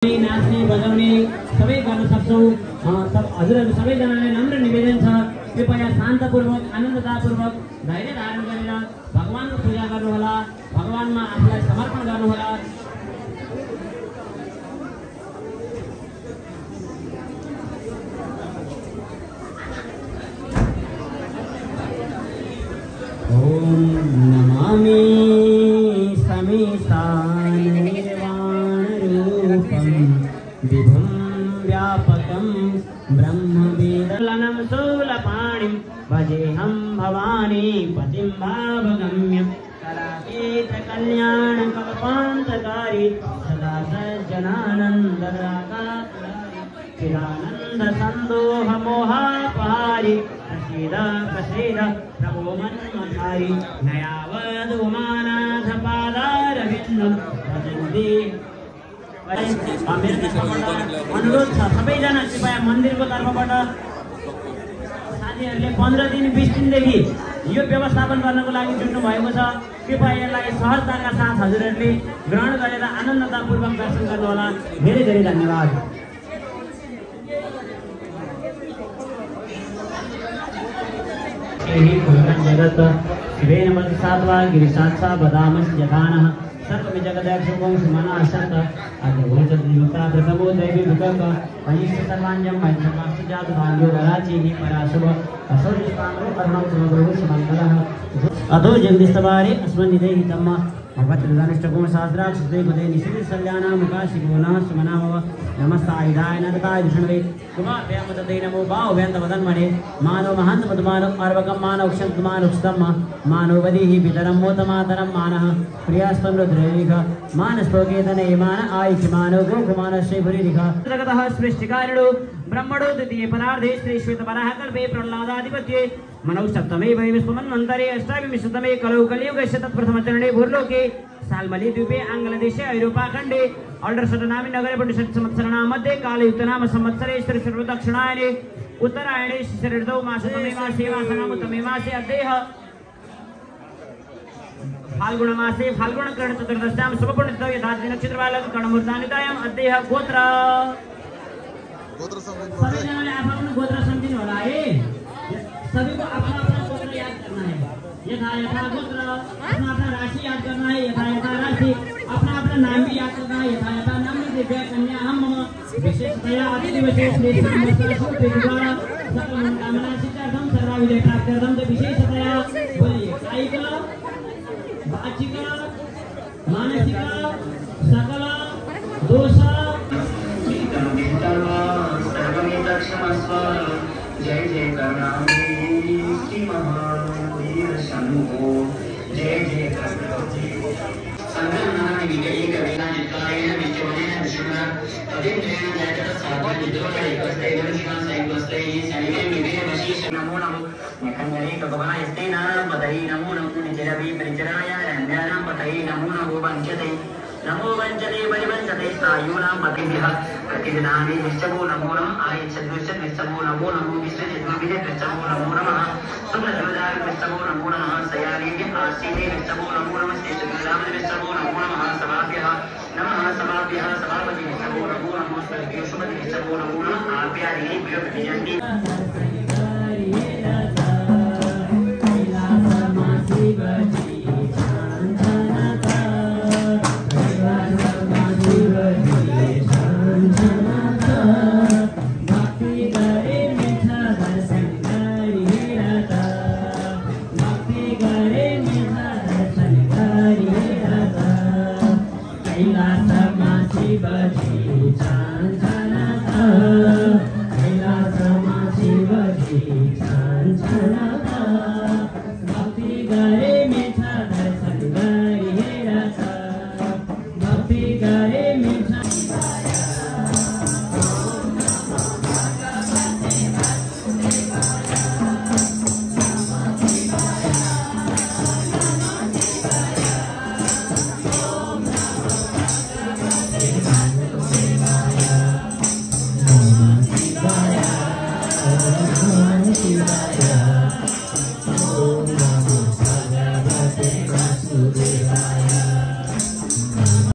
नाच्ने बजाउने सबै गर्न सक्छौं। हजुरहरु सबैजनाले नम्र निवेदन छ, कृपया शान्तपूर्वक आनन्दतापूर्वक धैर्य धारण गरेर भगवानको पूजा गर्नुहोला, भगवानमा आफूलाई समर्पण गर्नुहोला। ओम नमामि विभुं व्यापकं ब्रह्मवेदलनं शूलपाणिं भजेऽहं भवानी पतिं भावगम्यं कलाकेत कल्याणकल्पान्तकारी सदा सज्जनानन्ददातारी चिदानन्द सन्दोहमोहापहारी प्रसीद प्रसीद प्रभो मन्मथारी नयावद् उमानाथ पादारविन्दं भजन्ति। अनुरोध छ सबैजना कृपया मन्दिरको तर्फबाट साथीहरूले 15 दिन 20 दिनदेखि यो व्यवस्थापन गर्नको लागि जुट्नु भएको छ। कृपया यसलाई सहजताका साथ हजुरहरूले ग्रहण गरेर आनन्दतापूर्वक दर्शन गर्नुहोला। धेरै धेरै धन्यवाद। जगत शिवेन मतिसात्वा गिरिसात्सा बदामस यथानः सर्वमि जगदक्षुं सुमना सत अग्निहोत्रयुक्ता प्रथमो दैवी विकल्प अनिष्ट सर्वाण्यं मैत्रमास्तु जातु भाग्यो वराचीहि पराशुभ असौरिष्टाम्रो कर्मं समग्रो समङ्गलः अतो जगदीस्तवारे अस्मन्निधेहि तम्म भगवत्प्रदानिष्टकुम सहस्राक्षते गुदे निशिति सल्याना मुकाशिगुणः सुमनामव नमस्तायुधाय नरताय दुषणवे कुमाभ्यामतते नमो बाहुभ्यन्तवदन्मने मानव महन्त पद्मानव अर्वकं मानव क्षन्तमानव क्षतम मानव वदिहि पितरं मोतमातरं मानः प्रियास्तं रुद्रैरिख मानस्पोकेतने मान आयुष मानव गोकुमान श्रीभुरिरिख जगतः सृष्टिकारिणो ब्रह्मणो द्वितीये परार्धे श्री श्वेतवराह कल्पे प्रह्लादाधिपत्ये मनौ सप्तमे वैवस्वमन्वन्तरे अष्टाविंशतमे कलौ कलियुगस्य तत्प्रथमचरणे भूर्लोके साल्मली द्वीपे आङ्ग्लदेशे ऐरोपाखण्डे अल्डर्शतनामि नगरे पुण्यषट् संवत्सराणां मध्ये कालयुक्तनाम संवत्सरे श्रीदक्षिणायने उत्तरायणे शिशिरऋतौ मासतमे मासे वासनामुत्तमे मासे अद्यः फाल्गुण मासे फाल्गुणकर्ण चतुर्दश्यां शुभपुण्यतिथौ यथाति नक्षत्रबालक कर्णमुहूर्तानुदायाम् अद्यः गोत्र सबैजनाले आफ्नो गोत्र सम्झिनु होला है। सबैको अपना अपना गोत्र याद करना है। यथा यथा गोत्र अपना अपना राशि याद करना है। यथा यथा राशि अपना अपना नाम भी याद करना है। यथा यथा नाम दिव्या कन्या हम मम विशेषतया अतिदिवसे श्री द्वारा सकल मनोकामना सिद्ध्यर्थं सर्वाविजय प्राप्त्यर्थं च विशेषतया बोलिए कायिक वाचिक मानसिक सकल दोष जय जय करुणामयी श्री महावीर शंभो जय जय करुणामयी संगमनानि विजयी कविना जित्कारेण विचोदेन विष्णुना तदिन्द्रेण जयतः सात्वा जित्वकरे कस्तैर्यं शिवा सैवस्तैः शनिवे विवे वशीष नमो नमो निखण्डने भगवानस्ते नाम पतये नमो नमो निचरवि परिचराय रण्यानां पतये नमो नमो वञ्चते नमो वञ्चते परिवञ्चते स्थायूनां पतिभ्यः प्रतिदिनानि निश्चवो नमो नमः आयच्छद्विश्च निश्चवो नमो नमो विश्वजित्विदे निश्चवो नमो नमः सुमधुरदाय निश्चवो नमो नमः सयानीभ्य आसीने निश्चवो नमो नमः श्रीशुक्लाम निश्चवो नमो नमः सभाभ्यः सभापति निश्चवो नमो नमः स्वर्गीयसुमति निश्चवो नमो नमः आप्यायेभ्यो प्रतिजन्ति कैलासमासी बजी